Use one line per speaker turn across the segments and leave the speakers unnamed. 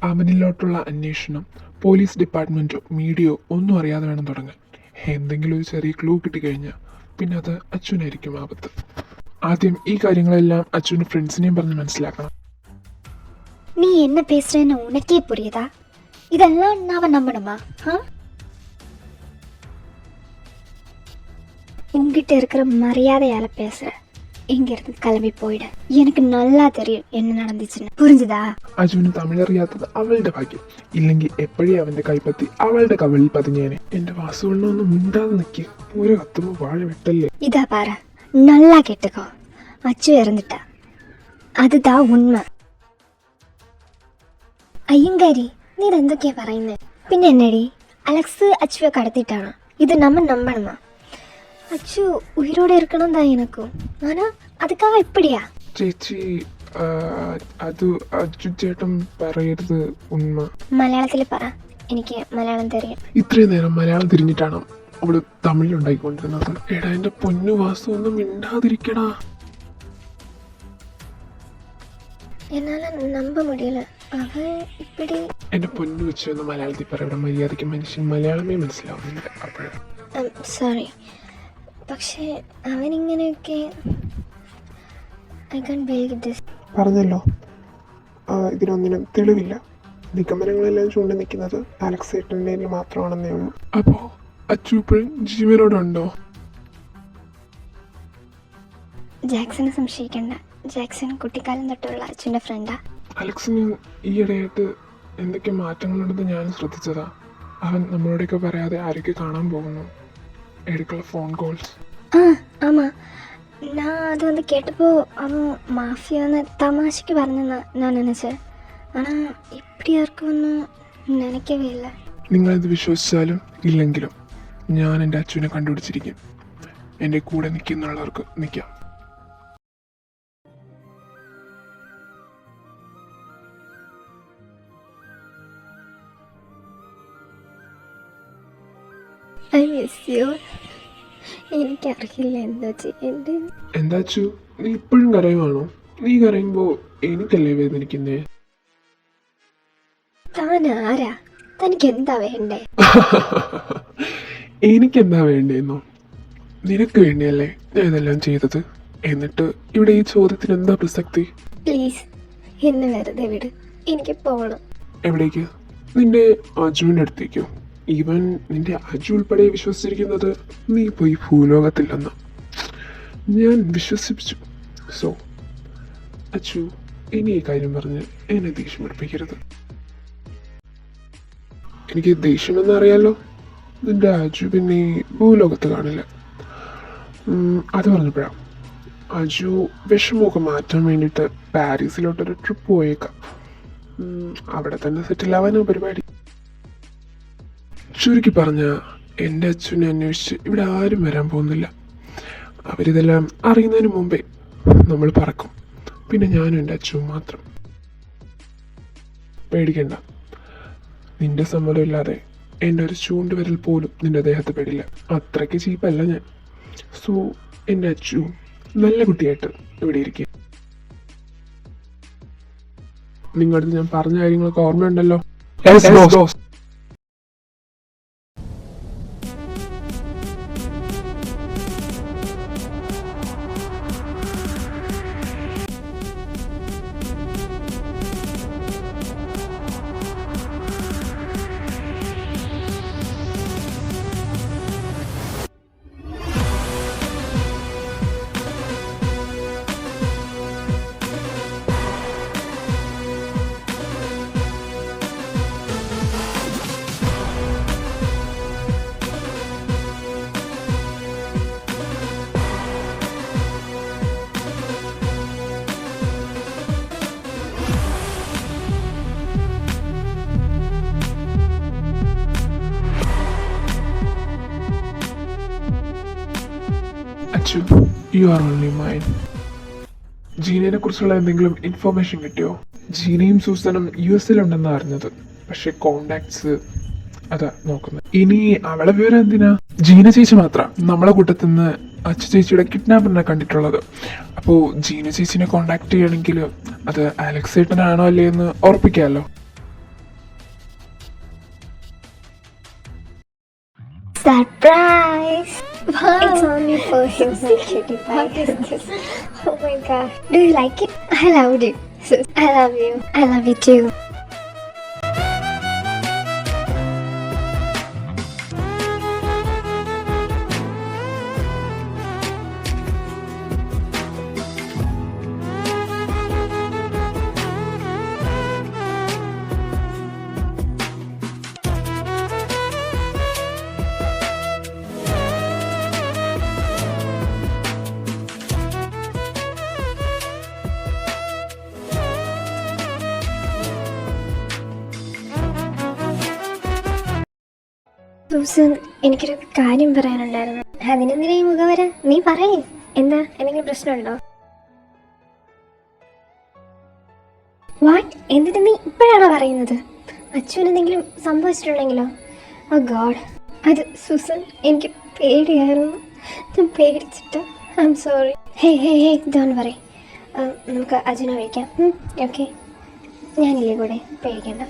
അവനിലോട്ടുള്ള അന്വേഷണം പോലീസ് ഡിപ്പാർട്ട്മെൻറ്റോ മീഡിയയോ ഒന്നും അറിയാതെ വേണം തുടങ്ങാൻ. എന്തെങ്കിലും ഒരു ചെറിയ ക്ലൂ കിട്ടിക്കഴിഞ്ഞാൽ പിന്നെ അത് അച്ഛനായിരിക്കും ആപത്ത്. ആദ്യം ഈ കാര്യങ്ങളെല്ലാം അച്ഛനും ഫ്രണ്ട്സിനെയും പറഞ്ഞ് മനസ്സിലാക്കണം.
நீ என்ன பேசுறேன்னு உனக்கே புரியுதா? இதெல்லாம் நாம நம்பணுமா? உங்ககிட்ட இருக்கிற மரியாதையால பேசுற. இங்க இருந்து கிளம்பி போயிடு. எனக்கு நல்லா தெரியும் என்ன നടந்துச்சுன்னு. புரிஞ்சுதா?
അജുവിന് തമിഴറിയാത്തത് അവളുടെ ഭാഗ്യം. ഇല്ലെങ്കിൽ എപ്പോഴേ അവന്റെ കൈപ്പത്തി അവളുടെ കവളിൽ പതിഞ്ഞേനെ. എന്റെ വാസുവണ്ണൊന്നും മിണ്ടാതെ നിൽക്കുക. ഒരു കത്തുമ്പോ വാഴ വെട്ടല്ലേ.
இதா பாரு, நல்லா கேட்டுக்கோ. அச்சு இறந்துட்டா, அதுதான் உண்மை. അയ്യങ്കാരി, നീ ഇതെന്തൊക്കെയാ പറയുന്നത്? പിന്നെ എന്നടി, അലക്സ് അച്ചുവെ കടത്തിട്ടാണ്. ഇത് നമ്മൾ നമ്പണമാ? അച്ചു ഉയരോടെ ഇരിക്കണം താ എനക്കും. ആനാ അതുക്കാக எப்படியா?
ചേച്ചി, അത് അജു ചേട്ടൻ പറയരുത് ഉണ്മ.
മലയാളത്തിൽ പറ, എനിക്ക് മലയാളം തരും.
ഇത്രയും നേരം മലയാളം തിരിഞ്ഞിട്ടാണ് അവള് തമിഴുണ്ടായിക്കൊണ്ടിരുന്നത്. എടാ എന്റെ പൊന്നു വാസു, ഒന്നും മിണ്ടാതിരിക്കടാ.
എന്നാല നമ്പ മുടിയല അവൻ ഇപ്പടി.
എന്റെ പൊന്നു വെച്ച് ഒന്ന് മലയാളത്തിൽ പറയവിടെ. മര്യാദയ്ക്ക് മനുഷ്യൻ മലയാളമേ മനസ്സിലാവുന്നില്ല. അപ്പോഴാണ്
സോറി, പക്ഷേ അവനിങ്ങനെയൊക്കെ
പറഞ്ഞല്ലോ. ഇതിനൊന്നിനും തെളിവില്ല. നിഗമനങ്ങളെല്ലാം ചൂണ്ടി നിൽക്കുന്നത് അലക്സ് ഏട്ടൻ്റെ മാത്രമാണെന്നേ ഉള്ളൂ. അപ്പോ അച്ചു ഇപ്പോഴും ജീവനോടുണ്ടോ?
ജാക്സനെ സംശയിക്കണ്ട. ജാക്സൺ കുട്ടിക്കാലം തൊട്ടുള്ള അച്ഛൻ്റെ ഫ്രണ്ടാ.
അലക്സിന് ഈയിടെയായിട്ട് എന്തൊക്കെ മാറ്റങ്ങളുണ്ടെന്ന് ഞാൻ ശ്രദ്ധിച്ചതാ. അവൻ നമ്മളോടൊക്കെ പറയാതെ ആരൊക്കെ കാണാൻ പോകുന്നു. എടുക്കുള്ള ഫോൺ കോൾസ്.
ആമാ, ഞാൻ അത് വന്ന് കേട്ടപ്പോൾ അവൻ മാഫിയാന്ന് തമാശയ്ക്ക് പറഞ്ഞെന്നാ ഞാൻ നനച്ചത്. ஆனால் இப்படி இருக்குമെന്ന് നനയ്ക്കവേ ഇല്ല.
നിങ്ങളിത് വിശ്വസിച്ചാലും ഇല്ലെങ്കിലും ഞാൻ എൻ്റെ അച്ഛനെ കണ്ടുപിടിച്ചിരിക്കും. എൻ്റെ കൂടെ നിൽക്കുന്നുള്ളവർക്ക് നിൽക്കാം.
എനിക്കറിയില്ല എന്താ ചെയ്യണ്ടേ.
എന്താ അച്ചു, നീ ഇപ്പോഴും കരയുവാണോ? നീ കരയുമ്പോ എനിക്കല്ലേ വേദനിക്കുന്നേ?
താൻ ആരാ? തനിക്ക് എന്താ വേണ്ടേ?
എനിക്കെന്താ വേണ്ടേന്നോ? നിനക്ക് വേണ്ടിയല്ലേ ഞാൻ ഇതെല്ലാം ചെയ്തത്. എന്നിട്ട് ഇവിടെ ഈ ചോദ്യത്തിന് എന്താ പ്രസക്തി?
പ്ലീസ് എന്നെ വെറുതെ വിട്, എനിക്ക് പോകണം.
എവിടേക്ക്? നിന്റെ അജുവിൻ്റെ അടുത്തേക്കോ? ഈവൻ നിന്റെ അജു ഉൾപ്പെടെ വിശ്വസിച്ചിരിക്കുന്നത് നീ പോയി ഭൂലോകത്തില്ലെന്ന് ഞാൻ വിശ്വസിപ്പിച്ചു. സോ അച്ചു, ഇനി ഈ കാര്യം പറഞ്ഞ് എന്നെ ദേഷ്യം പഠിപ്പിക്കരുത്. എനിക്ക് ദേഷ്യമെന്നറിയാലോ. നിന്റെ അജു പിന്നെ ഭൂലോകത്ത് കാണില്ല. അത് പറഞ്ഞപ്പോഴാണ് അജു വിഷമമൊക്കെ മാറ്റാൻ വേണ്ടിയിട്ട് പാരീസിലോട്ടൊരു ട്രിപ്പ് പോയേക്കാം. അവിടെ തന്നെ സെറ്റിലാവാനാണ് പരിപാടി. ചുരുക്കി പറഞ്ഞ എൻ്റെ അച്ഛനെ അന്വേഷിച്ച് ഇവിടെ ആരും വരാൻ പോകുന്നില്ല. അവരിതെല്ലാം അറിയുന്നതിന് മുമ്പേ നമ്മൾ പറക്കും. പിന്നെ ഞാനും എൻ്റെ അച്ഛനും മാത്രം. പേടിക്കണ്ട, നിന്റെ സമ്മതമില്ലാതെ എൻ്റെ ഒരു ചൂണ്ടുവിരൽ പോലും നിന്റെ ദേഹത്ത് പെടില്ല. അത്രയ്ക്ക് ചീപ്പല്ല ഞാൻ. സോ എൻ്റെ അച്ഛൻ നല്ല കുട്ടിയായിട്ട് ഇവിടെ ഇരിക്കുക. നിങ്ങളുടെ ഞാൻ പറഞ്ഞ കാര്യങ്ങളൊക്കെ ഓർമ്മയുണ്ടല്ലോ? Achu, you are only mine. ജീനയെ കുറിച്ചുള്ള എന്തെങ്കിലും ഇൻഫോർമേഷൻ കിട്ടിയോ? ജീനയും സൂസനും US ഉണ്ടെന്ന് അറിഞ്ഞത്. പക്ഷെ കോണ്ടാക്ട്സ് അതാ നോക്കുന്നത്. ഇനി അവളെ വിവരം എന്തിനാ? ജീന ചേച്ചി മാത്രം നമ്മളെ കൂട്ടത്തിൽ നിന്ന് അച്ചു ചേച്ചിയുടെ കിഡ്നാപ്പറിനെ കണ്ടിട്ടുള്ളത്. അപ്പോൾ ജീന ചേച്ചിനെ കോണ്ടാക്ട് ചെയ്യണമെങ്കിൽ അത് അലക്സ് ഏട്ടനാണോ അല്ലേ എന്ന് ഉറപ്പിക്കാമല്ലോ.
Surprise! Wow. It's only for him, my cutie pie. What is this? Oh my god. Do you like it? I loved it. I love you. I love you too. Susan, എനിക്കൊരു കാര്യം പറയാനുണ്ടായിരുന്നു. അതിനെന്തിനാ ഈ മുഖവര? നീ പറയേ. എന്താ, എന്തെങ്കിലും പ്രശ്നമുണ്ടോ? വാട്ട്? എന്നിട്ട് നീ ഇപ്പോഴാണോ പറയുന്നത്? അച്ഛൻ എന്തെങ്കിലും സംഭവിച്ചിട്ടുണ്ടെങ്കിലോ? ഓ ഗോഡ്. അത് സൂസൻ, എനിക്ക് പേടിയായിരുന്നു. ഞാൻ പേടിച്ചിട്ട്. I'm sorry. Hey hey hey, don't worry. നമുക്ക് അച്ഛനെ വിളിക്കാം. ഓക്കെ, ഞാനില്ലേ കൂടെ, പേടിക്കണ്ട.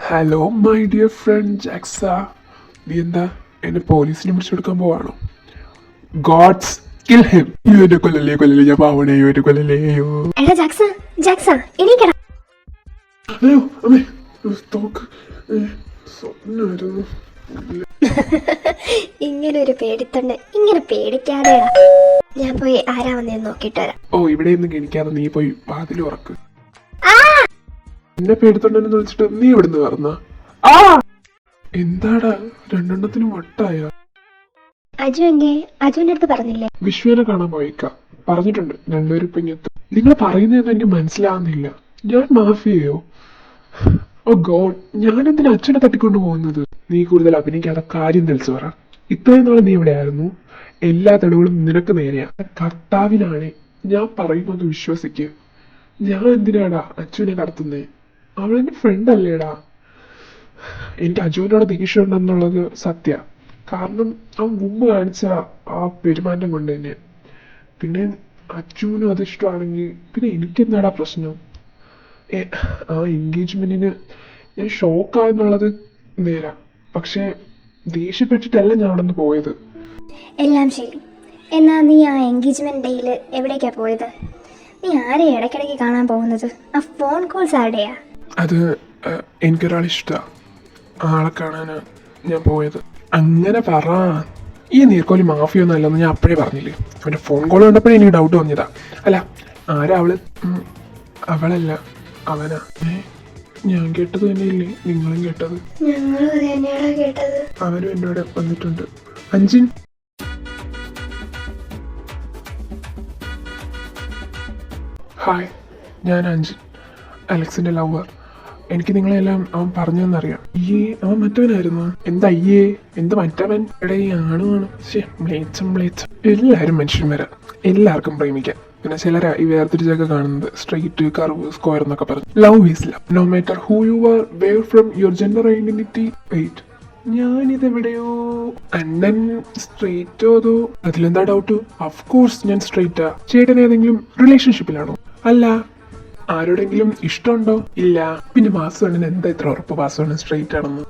ഹലോ മൈ ഡിയർ ഫ്രണ്ട് ജാക്സ. നീ എന്താ എന്നെ പോലീസിനെ പിടിച്ചെടുക്കാൻ പോവാണോ? God's kill him. അയ്യോ എന്നെ കൊല്ലല്ലേ കൊല്ലല്ലേ, ഞാൻ പാവണേ, അയ്യോ എന്നെ കൊല്ലല്ലേ, അയ്യോ.
എടാ ജാക്സ, ജാക്സ എണീക്കടാ.
അയ്യോ അമ്മേ, തോക്ക് സ്വപ്നമായിരുന്നു.
ഇങ്ങനെ ഒരു പേടിത്തൊണ്ട് ഇങ്ങനെ പേടിക്കാതെടാ. ഞാൻ പോയി ആരാ വന്നേന്ന് നോക്കിട്ട് വരാം.
ഓ, ഇവിടെ ഒന്നും ഗണിക്കാതെ നീ പോയി വാതിൽ ഉറക്ക്. എന്നെ പേടിത്തൊണ്ടെന്ന് വിളിച്ചിട്ട് നീ ഇവിടുന്ന് പറഞ്ഞ എന്താടാ, രണ്ടെണ്ണത്തിനും വട്ടായ.
അജു എങ്കേ? അജുവിന്റെ അടുത്ത് പറഞ്ഞില്ലേ?
വിശ്വനെ കാണാൻ പോയിക്ക, പറഞ്ഞിട്ടുണ്ട് രണ്ടുപേരും ഇപ്പൊ ഇങ്ങെത്തും. നിങ്ങൾ പറയുന്നതൊന്നും എനിക്ക് മനസ്സിലാവുന്നില്ല. ഞാൻ മാഫിയയോ? ഓ ഗോഡ്, ഞാനെന്തിനാ അച്ഛനെ തട്ടിക്കൊണ്ടു പോകുന്നത്? നീ കൂടുതൽ അഭിനയിക്കാതെ കാര്യം തെളിച്ചു പറ. ഇത്രയും നാളെ നീ ഇവിടെ ആയിരുന്നു. എല്ലാ തെളിവുകളും നിനക്ക് നേരെയാ. കർത്താവിനാണ് ഞാൻ പറയുന്നത്, വിശ്വസിക്ക്. ഞാൻ എന്തിനാടാ അച്ഛനെ കടത്തുന്നേ? അവളെന്റെ ഫ്രണ്ട് അല്ലേടാ. എനിക്ക് അജുവിനോട് ദേഷ്യം ഉണ്ടെന്നുള്ളത് സത്യ. കാരണം അവൻ മുമ്പ് കാണിച്ച ആ പെരുമാറ്റം കൊണ്ട് തന്നെ. പിന്നെ അജുവിനും അത് ഇഷ്ടമാണെങ്കിൽ പിന്നെ എനിക്കെന്താടാ പ്രശ്നം? ആ എൻഗേജ്മെന്റിന് ഞാൻ ഷോക്കായെന്നുള്ളത് നേരാ. പക്ഷെ ദേഷ്യപ്പെട്ടിട്ടല്ല ഞാൻ അവിടെ നിന്ന് പോയത്.
എല്ലാം ശരി. എന്നാ നീ ആ എൻഗേജ്മെന്റ് ഡേയിൽ എവിടേക്കാ പോയത്? നീ ആരെയാ ഇടയ്ക്കിടയ്ക്ക് കാണാൻ പോകുന്നത്? ആ ഫോൺ കോൾസ് ആരുടെയാ?
അത് എനിക്കൊരാളെ ഇഷ്ടമാണ്. ആളെ കാണാനാ ഞാൻ പോയത്. അങ്ങനെ പറ. ഈ നീർക്കോലി മാഫിയൊന്നും അല്ലെന്ന് ഞാൻ അപ്പോഴേ പറഞ്ഞില്ലേ. അവൻ്റെ ഫോൺ കോൾ കണ്ടപ്പോഴേ എനിക്ക് ഡൗട്ട് തോന്നിയതാ. അല്ല, ആരാ അവള്? അവളല്ല, അവനാ. ഞാൻ കേട്ടത് തന്നെയില്ലേ നിങ്ങളും കേട്ടത്? അവനും എന്നോട് വന്നിട്ടുണ്ട്. അഞ്ചിൻ. ഹായ്, ഞാൻ അഞ്ജിൻ, അലക്സിന്റെ ലവർ. എനിക്ക് നിങ്ങളെല്ലാം അവൻ പറഞ്ഞെന്നറിയാം. അയ്യേ, അവൻ മറ്റവനായിരുന്നു. എന്താ അയ്യേ, എന്ത് മറ്റവൻ? ഇവിടെ ഈ ആണുമാണ്. മ്ലേച്ഛം. എല്ലാവരും മനുഷ്യന്മാരാ, എല്ലാവർക്കും പ്രേമിക്കാം. പിന്നെ ചിലരാ ഈ വേർതിരിച്ചൊക്കെ കാണുന്നത്. സ്ട്രെയിറ്റ്, കർവ്, സ്ക്വയർ എന്നൊക്കെ പറഞ്ഞു. Love is love, no matter who you are, where from your gender identity. Wait, ഞാനിതെവിടെയോ. അണ്ണൻ സ്ട്രെയിറ്റോ അതോ? അതിലെന്താ ഡൗട്ട്? ഓഫ്കോഴ്സ് ഞാൻ സ്ട്രെയിറ്റാ. ചേട്ടൻ ഏതെങ്കിലും റിലേഷൻഷിപ്പിലാണോ? അല്ല. ആരോടെങ്കിലും ഇഷ്ടമുണ്ടോ? ഇല്ല. പിന്നെ വാസുവണ്ണന് എന്താ ഇത്ര ഉറപ്പ് വാസുവണ്ണൻ സ്ട്രെയിറ്റ് ആണെന്ന്?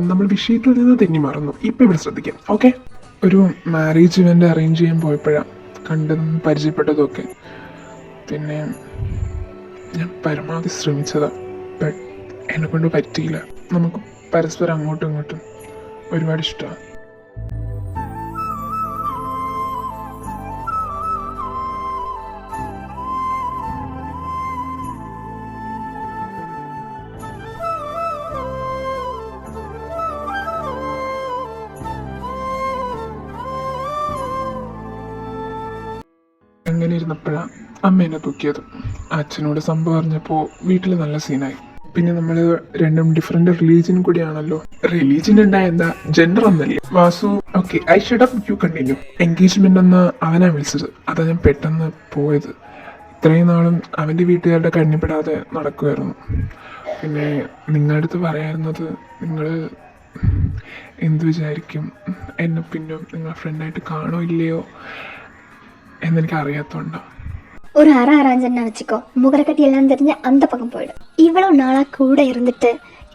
നമ്മൾ വിഷയത്തിൽ നിന്ന് തെന്നി മാറുന്നു. ഇപ്പൊ ഇവിടെ ശ്രദ്ധിക്കാം, ഓക്കെ? ഒരു മാരേജ് ഇവന്റ് അറേഞ്ച് ചെയ്യാൻ പോയപ്പോഴാണ് കണ്ടതും പരിചയപ്പെട്ടതും ഒക്കെ. പിന്നെ ഞാൻ പരമാവധി ശ്രമിച്ചതാ, ബട്ട് എന്നെ കൊണ്ട് പറ്റിയില്ല. നമുക്ക് പരസ്പരം അങ്ങോട്ടും ഇങ്ങോട്ടും ഒരുപാട് ഇഷ്ടമാണ്. അങ്ങനെ ഇരുന്നപ്പോഴാണ് അമ്മ എന്നെ തൂക്കിയത്. അച്ഛനോട് സംഭവം പറഞ്ഞപ്പോൾ വീട്ടിൽ നല്ല സീനായി. പിന്നെ നമ്മൾ രണ്ടും ഡിഫറെന്റ് റിലീജിയൻ കൂടിയാണല്ലോ. റിലീജിയൻ ഉണ്ടായ എന്താ, ജെൻഡർ ഒന്നല്ലേ. Vasu okay, I shut up, you continue. Engagement എന്ന് അവനാ വിളിച്ചത്. അതാ ഞാൻ പെട്ടെന്ന് പോയത്. ഇത്രയും നാളും അവൻ്റെ വീട്ടുകാരുടെ കണ്ണിപ്പെടാതെ നടക്കുമായിരുന്നു. പിന്നെ നിങ്ങളുടെ അടുത്ത് പറയാറുന്നത്, നിങ്ങൾ എന്ത് വിചാരിക്കും, എന്നെ പിന്നെ നിങ്ങളെ ഫ്രണ്ടായിട്ട് കാണോ ഇല്ലയോ എന്നെനിക്ക് അറിയാത്തോണ്ടോ.
ஒரு அரைஞ்சன்னா வச்சுக்கோ, முகரை கட்டி எல்லாம் தெரிஞ்ச அந்த பக்கம் போயிடும். இவ்வளவு நாளா கூட இருந்துட்டு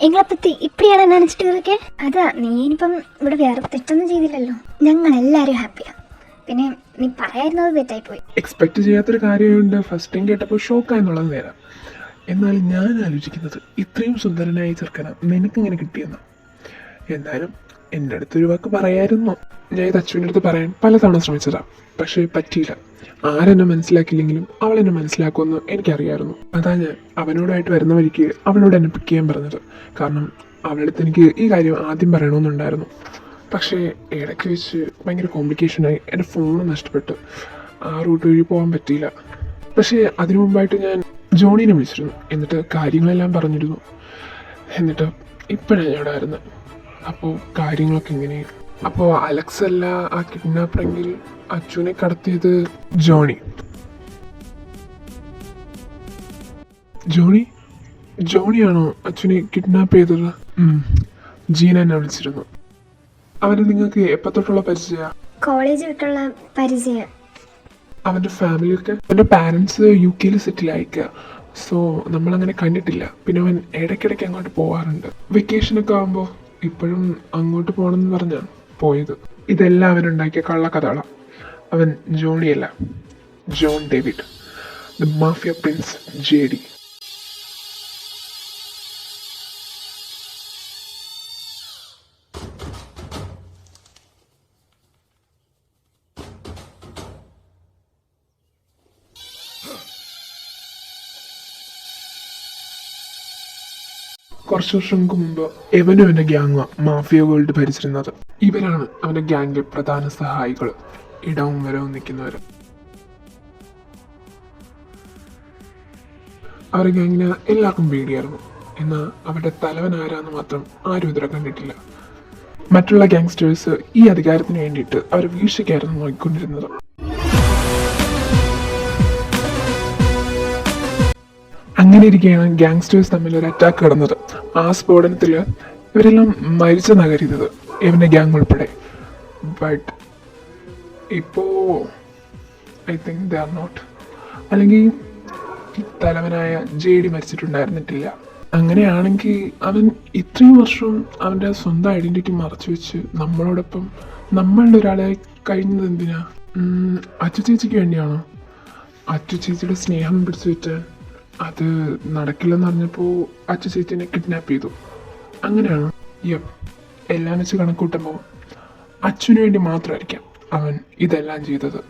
എങ്ങളെ പറ്റി ഇപ്പടിയാണ് നനച്ചിട്ട് ഇരിക്കെ. അതാ നീ ഇനിയിപ്പം ഇവിടെ വേറെ തെറ്റൊന്നും ചെയ്തില്ലല്ലോ. ഞങ്ങൾ എല്ലാവരും ഹാപ്പിയാണ്. പിന്നെ നീ പറയായിരുന്നത് തെറ്റായിപ്പോയി.
എക്സ്പെക്ട് ചെയ്യാത്തൊരു കാര്യമുണ്ട്. ഫസ്റ്റ് ടൈം കേട്ടപ്പോൾ ഷോക്കായെന്നുള്ളത് നേരം. എന്നാൽ ഞാൻ ആലോചിക്കുന്നത് ഇത്രയും സുന്ദരനായ ചെറുക്കന നിനക്കിങ്ങനെ കിട്ടിയെന്ന്. എന്തായാലും എൻ്റെ അടുത്തൊരു വാക്ക് പറയായിരുന്നു. ഞാൻ ഇത് അച്ഛൻ്റെ അടുത്ത് പറയാൻ പലതവണ ശ്രമിച്ചതാണ്, പക്ഷേ പറ്റിയില്ല. ആരെന്നെ മനസ്സിലാക്കിയില്ലെങ്കിലും അവളെന്നെ മനസ്സിലാക്കുമെന്ന് എനിക്കറിയായിരുന്നു. അതാ ഞാൻ അവനോടായിട്ട് വരുന്ന വഴിക്ക് അവളോട് എന്നെ പിക്ക് ചെയ്യാൻ പറഞ്ഞത്. കാരണം അവളുടെ അടുത്ത് എനിക്ക് ഈ കാര്യം ആദ്യം പറയണമെന്നുണ്ടായിരുന്നു. പക്ഷേ ഇടയ്ക്ക് വെച്ച് ഭയങ്കര കോംപ്ലിക്കേഷനായി. എൻ്റെ ഫോൺ നഷ്ടപ്പെട്ട് ആ റൂട്ട് വഴി പോകാൻ പറ്റിയില്ല. പക്ഷേ അതിനു മുമ്പായിട്ട് ഞാൻ ജോണീനെ വിളിച്ചിരുന്നു. എന്നിട്ട് കാര്യങ്ങളെല്ലാം പറഞ്ഞിരുന്നു. എന്നിട്ട് ഇപ്പോഴാണ് ഞാൻ ഇവിടെ വരുന്നത്. അപ്പോൾ കാര്യങ്ങളൊക്കെ ഇങ്ങനെ. അപ്പോൾ അലക്സ് അല്ല ആ കിഡ്നാപ്പറെങ്കിൽ അച്ചുവിനെ കടത്തിയത് ജോണിയാണോ അച്ഛനെ കിഡ്നാപ്പ് ചെയ്തത്? ജീന എന്നെ വിളിച്ചിരുന്നു. അവന് നിങ്ങൾക്ക് എപ്പോൾ തൊട്ടുള്ള പരിചയ?
കോളേജ് വിട്ടുള്ള പരിചയം.
അവൻ്റെ ഫാമിലിയൊക്കെ, അവൻ്റെ പാരൻസ് UK സെറ്റിലായിക്കുക. സോ നമ്മളങ്ങനെ കണ്ടിട്ടില്ല. പിന്നെ അവൻ ഇടയ്ക്കിടയ്ക്ക് അങ്ങോട്ട് പോകാറുണ്ട്. വെക്കേഷനൊക്കെ ആകുമ്പോൾ. ഇപ്പോഴും അങ്ങോട്ട് പോകണമെന്ന് പറഞ്ഞാണ് പോയത്. ഇതെല്ലാം അവനുണ്ടാക്കിയ കള്ളക്കഥകളാണ്. അവൻ ജോണിയല്ല, John David, the mafia prince JD. കുറച്ച് വർഷങ്ങൾക്ക് മുമ്പ് എവനും എൻ്റെ ഗ്യാങ്ങും മാഫിയ വേൾഡ് ഭരിച്ചിരുന്നത്. ഇവരാണ് അവൻ്റെ ഗ്യാങ്ങിലെ പ്രധാന സഹായികൾ, ഇടവും വരവും നിൽക്കുന്നവർ. അവരുടെ ഗ്യാങ്ങിന് എല്ലാവർക്കും പേടിയായിരുന്നു. എന്നാൽ അവരുടെ തലവൻ ആരാന്ന് മാത്രം ആരും ഇതുവരെ കണ്ടിട്ടില്ല. മറ്റുള്ള ഗ്യാങ്സ്റ്റേഴ്സ് ഈ അധികാരത്തിന് വേണ്ടിയിട്ട് അവർ വീഴ്ചയ്ക്കായിരുന്നു നോക്കിക്കൊണ്ടിരുന്നത്. അങ്ങനെ ഇരിക്കുകയാണ് ഗ്യാങ്സ്റ്റേഴ്സ് തമ്മിൽ ഒരു അറ്റാക്ക് നടന്നത്. ആ സ്ഫോടനത്തിൽ ഇവരെല്ലാം മരിച്ചെന്നാണ് കരുതിയത്, ഇവൻ്റെ ഗ്യാങ് ഉൾപ്പെടെ. ബട്ട് ഇപ്പോൾ I think they are not. അല്ലെങ്കിൽ ഈ തലവനായ JD മരിച്ചിട്ടുണ്ടായിരുന്നിട്ടില്ല. അങ്ങനെയാണെങ്കിൽ അവൻ ഇത്രയും വർഷം അവൻ്റെ സ്വന്തം ഐഡൻറ്റിറ്റി മറച്ചു വെച്ച് നമ്മളോടൊപ്പം നമ്മളുടെ ഒരാളെ കഴിഞ്ഞത് എന്തിനാ? അച്ചു ചേച്ചിക്ക് വേണ്ടിയാണോ? അച്ചു ചേച്ചിയുടെ സ്നേഹം പിടിച്ചു വെച്ച് അത് നടക്കില്ലെന്ന് പറഞ്ഞപ്പോൾ അച്ചു ചേച്ചിനെ കിഡ്നാപ്പ് ചെയ്തു. അങ്ങനെയാണ്. എല്ലാം വെച്ച് കണക്കൂട്ടുമ്പോൾ അച്ഛനു വേണ്ടി മാത്രമായിരിക്കാം അവൻ ഇതെല്ലാം ചെയ്തത്.